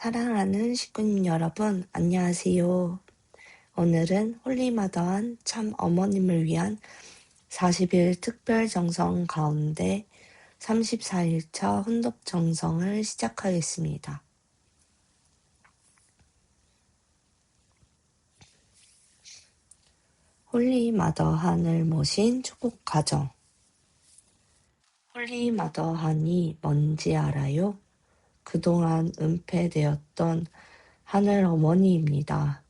사랑하는 식구님 여러분, 안녕하세요. 오늘은 홀리마더한 참 어머님을 위한 40일 특별 정성 가운데 34일차 혼독 정성을 시작하겠습니다. 홀리마더한을 모신 축복 가정. 홀리마더한이 뭔지 알아요? 그동안 은폐되었던 하늘 어머니입니다.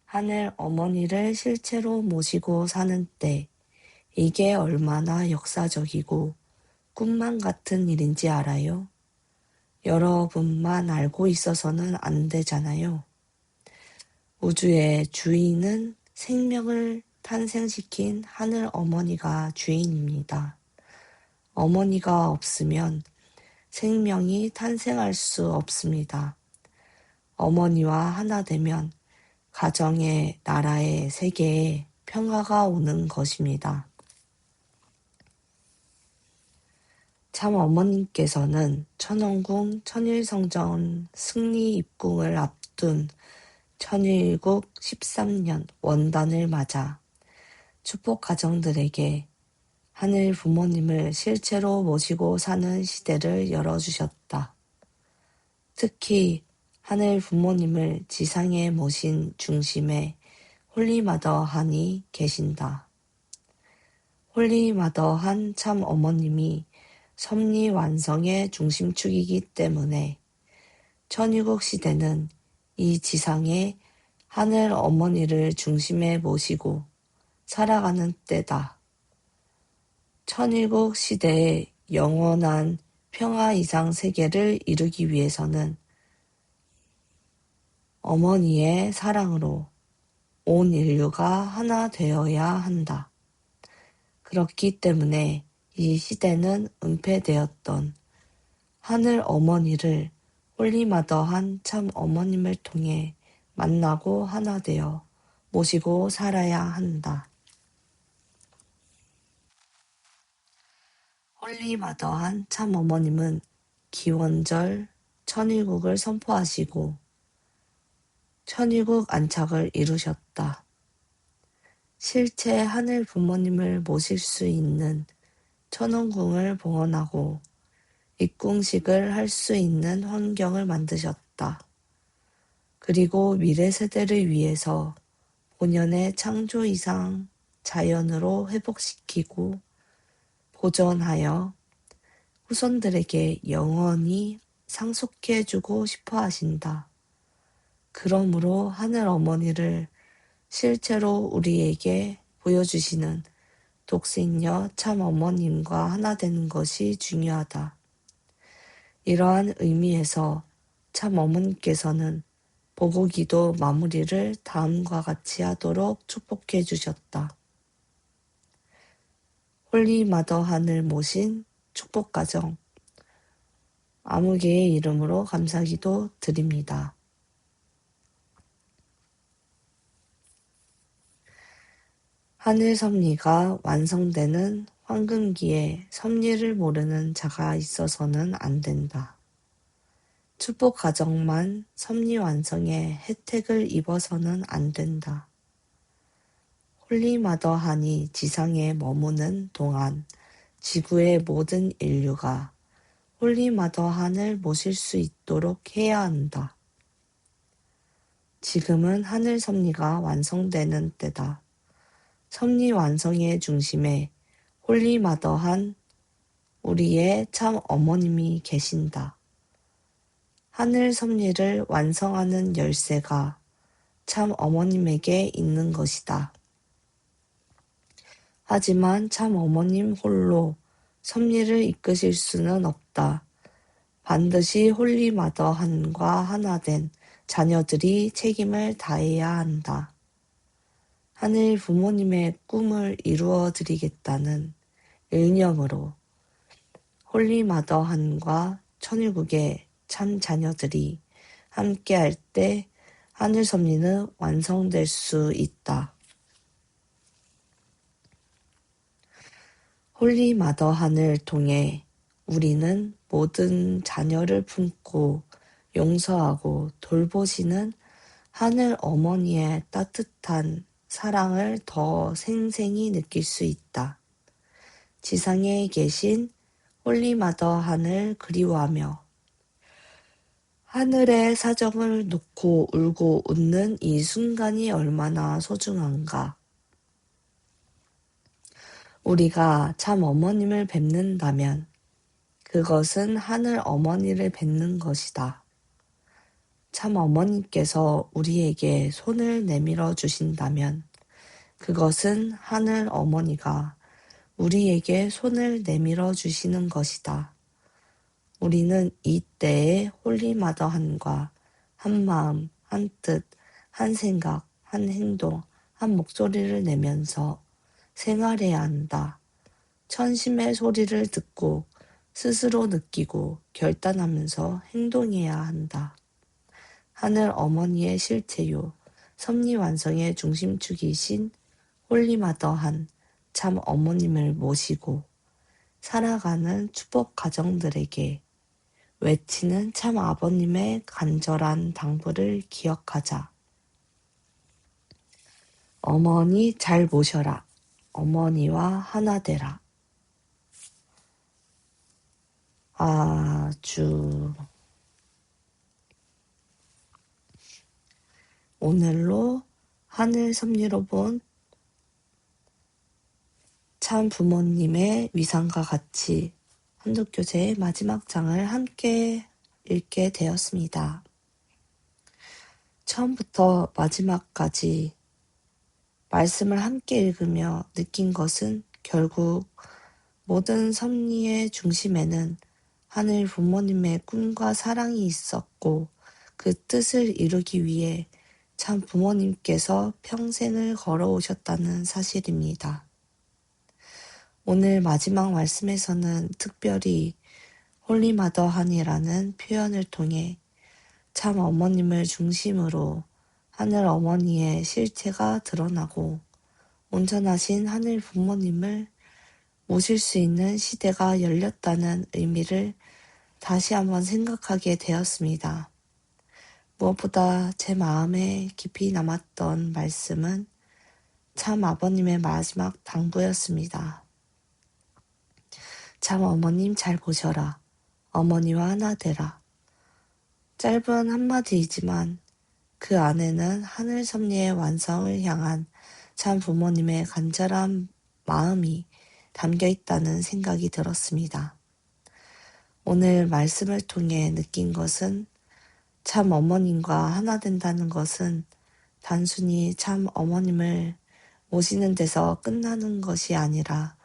하늘 어머니를 실체로 모시고 사는 때 이게 얼마나 역사적이고 꿈만 같은 일인지 알아요? 여러분만 알고 있어서는 안 되잖아요. 우주의 주인은 생명을 탄생시킨 하늘 어머니가 주인입니다. 어머니가 없으면 생명이 탄생할 수 없습니다. 어머니와 하나 되면 가정에, 나라에, 세계에 평화가 오는 것입니다. 참 어머님께서는 천원궁 천일성전 승리 입궁을 앞둔 천일국 13년 원단을 맞아 축복 가정들에게 하늘 부모님을 실체로 모시고 사는 시대를 열어주셨다. 특히 하늘 부모님을 지상에 모신 중심에 홀리마더한이 계신다. 홀리마더한 참 어머님이 섭리 완성의 중심축이기 때문에 천유국 시대는 이 지상에 하늘 어머니를 중심에 모시고 살아가는 때다. 천일국 시대의 영원한 평화 이상 세계를 이루기 위해서는 어머니의 사랑으로 온 인류가 하나 되어야 한다. 그렇기 때문에 이 시대는 은폐되었던 하늘 어머니를 홀리마더한 참 어머님을 통해 만나고 하나 되어 모시고 살아야 한다. 홀리마더한 참 어머님은 기원절 천일국을 선포하시고 천일국 안착을 이루셨다. 실제 하늘 부모님을 모실 수 있는 천원궁을 봉헌하고 입궁식을 할 수 있는 환경을 만드셨다. 그리고 미래 세대를 위해서 본연의 창조 이상 자연으로 회복시키고 보존하여 후손들에게 영원히 상속해주고 싶어 하신다. 그러므로 하늘 어머니를 실제로 우리에게 보여주시는 독생녀 참 어머님과 하나 되는 것이 중요하다. 이러한 의미에서 참 어머님께서는 보고기도 마무리를 다음과 같이 하도록 축복해 주셨다. 홀리마더한을 모신 축복가정 아무개의 이름으로 감사기도 드립니다. 하늘 섭리가 완성되는 황금기에 섭리를 모르는 자가 있어서는 안 된다. 축복 가정만 섭리 완성의 혜택을 입어서는 안 된다. 홀리마더한이 지상에 머무는 동안 지구의 모든 인류가 홀리마더한을 모실 수 있도록 해야 한다. 지금은 하늘 섭리가 완성되는 때다. 섭리 완성의 중심에 홀리마더한 우리의 참 어머님이 계신다. 하늘 섭리를 완성하는 열쇠가 참 어머님에게 있는 것이다. 하지만 참 어머님 홀로 섭리를 이끄실 수는 없다. 반드시 홀리마더한과 하나 된 자녀들이 책임을 다해야 한다. 하늘 부모님의 꿈을 이루어 드리겠다는 일념으로 홀리마더한과 천일국의 참 자녀들이 함께할 때 하늘 섭리는 완성될 수 있다. 홀리마더한을 통해 우리는 모든 자녀를 품고 용서하고 돌보시는 하늘 어머니의 따뜻한 사랑을 더 생생히 느낄 수 있다. 지상에 계신 홀리마더 하늘 그리워하며 하늘의 사정을 놓고 울고 웃는 이 순간이 얼마나 소중한가. 우리가 참 어머님을 뵙는다면 그것은 하늘 어머니를 뵙는 것이다. 참 어머님께서 우리에게 손을 내밀어 주신다면 그것은 하늘 어머니가 우리에게 손을 내밀어 주시는 것이다. 우리는 이때의 홀리마더한과 한 마음, 한 뜻, 한 생각, 한 행동, 한 목소리를 내면서 생활해야 한다. 천심의 소리를 듣고 스스로 느끼고 결단하면서 행동해야 한다. 하늘 어머니의 실체요, 섭리완성의 중심축이신 홀리마더한 참 어머님을 모시고 살아가는 축복 가정들에게 외치는 참 아버님의 간절한 당부를 기억하자. 어머니 잘 모셔라. 어머니와 하나 되라. 아주 오늘로 하늘 섭리로 본 참 부모님의 위상과 같이 한독교재의 마지막 장을 함께 읽게 되었습니다. 처음부터 마지막까지 말씀을 함께 읽으며 느낀 것은 결국 모든 섭리의 중심에는 하늘 부모님의 꿈과 사랑이 있었고 그 뜻을 이루기 위해 참 부모님께서 평생을 걸어오셨다는 사실입니다. 오늘 마지막 말씀에서는 특별히 홀리마더한이라는 표현을 통해 참 어머님을 중심으로 하늘 어머니의 실체가 드러나고 온전하신 하늘 부모님을 모실 수 있는 시대가 열렸다는 의미를 다시 한번 생각하게 되었습니다. 무엇보다 제 마음에 깊이 남았던 말씀은 참 아버님의 마지막 당부였습니다. 참 어머님 잘 보셔라. 어머니와 하나 되라. 짧은 한마디이지만 그 안에는 하늘 섭리의 완성을 향한 참 부모님의 간절한 마음이 담겨 있다는 생각이 들었습니다. 오늘 말씀을 통해 느낀 것은 참 어머님과 하나 된다는 것은 단순히 참 어머님을 모시는 데서 끝나는 것이 아니라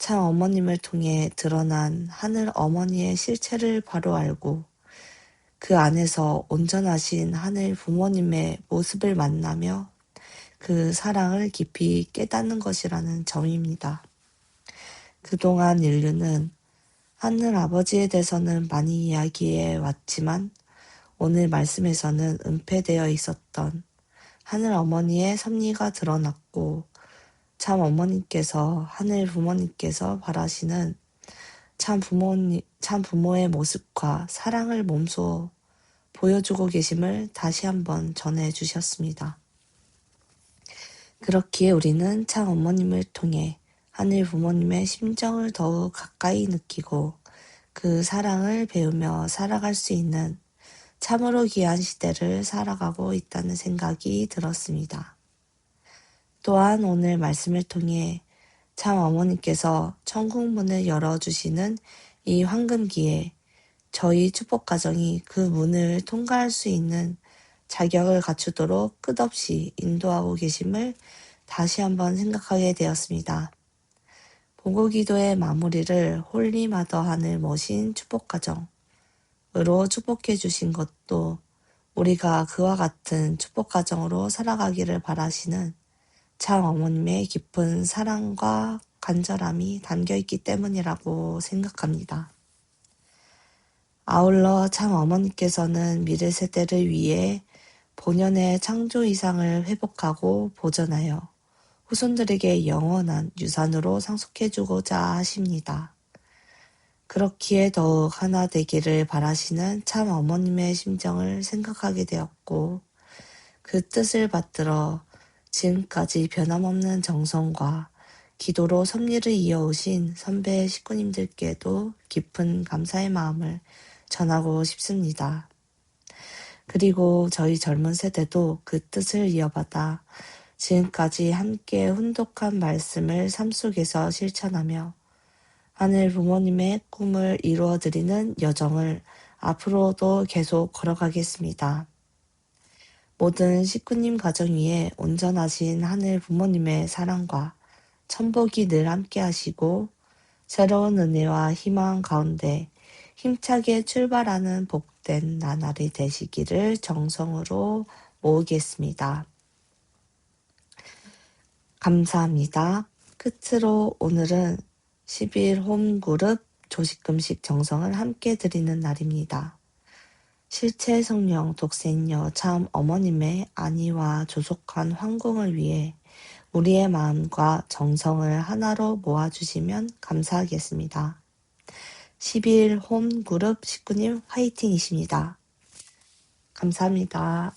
참 어머님을 통해 드러난 하늘 어머니의 실체를 바로 알고 그 안에서 온전하신 하늘 부모님의 모습을 만나며 그 사랑을 깊이 깨닫는 것이라는 점입니다. 그동안 인류는 하늘 아버지에 대해서는 많이 이야기해 왔지만 오늘 말씀에서는 은폐되어 있었던 하늘 어머니의 섭리가 드러났고 참 어머님께서 하늘 부모님께서 바라시는 참 부모의 모습과 사랑을 몸소 보여주고 계심을 다시 한번 전해주셨습니다. 그렇기에 우리는 참 어머님을 통해 하늘 부모님의 심정을 더욱 가까이 느끼고 그 사랑을 배우며 살아갈 수 있는 참으로 귀한 시대를 살아가고 있다는 생각이 들었습니다. 또한 오늘 말씀을 통해 참 어머니께서 천국문을 열어주시는 이 황금기에 저희 축복가정이 그 문을 통과할 수 있는 자격을 갖추도록 끝없이 인도하고 계심을 다시 한번 생각하게 되었습니다. 보고기도의 마무리를 홀리마더한을 모신 축복가정으로 축복해 주신 것도 우리가 그와 같은 축복가정으로 살아가기를 바라시는 참 어머님의 깊은 사랑과 간절함이 담겨있기 때문이라고 생각합니다. 아울러 참 어머니께서는 미래 세대를 위해 본연의 창조 이상을 회복하고 보존하여 후손들에게 영원한 유산으로 상속해주고자 하십니다. 그렇기에 더욱 하나 되기를 바라시는 참 어머님의 심정을 생각하게 되었고, 그 뜻을 받들어 지금까지 변함없는 정성과 기도로 섭리를 이어오신 선배 식구님들께도 깊은 감사의 마음을 전하고 싶습니다. 그리고 저희 젊은 세대도 그 뜻을 이어받아 지금까지 함께 훈독한 말씀을 삶 속에서 실천하며 하늘 부모님의 꿈을 이루어드리는 여정을 앞으로도 계속 걸어가겠습니다. 모든 식구님 가정 위에 온전하신 하늘 부모님의 사랑과 천복이 늘 함께 하시고 새로운 은혜와 희망 가운데 힘차게 출발하는 복된 나날이 되시기를 정성으로 모으겠습니다. 감사합니다. 끝으로 오늘은 10일 홈그룹 조식금식 정성을 함께 드리는 날입니다. 실체 성령 독생녀 참 어머님의 안위와 조속한 황궁을 위해 우리의 마음과 정성을 하나로 모아주시면 감사하겠습니다. 10일 홈그룹 식구님 화이팅이십니다. 감사합니다.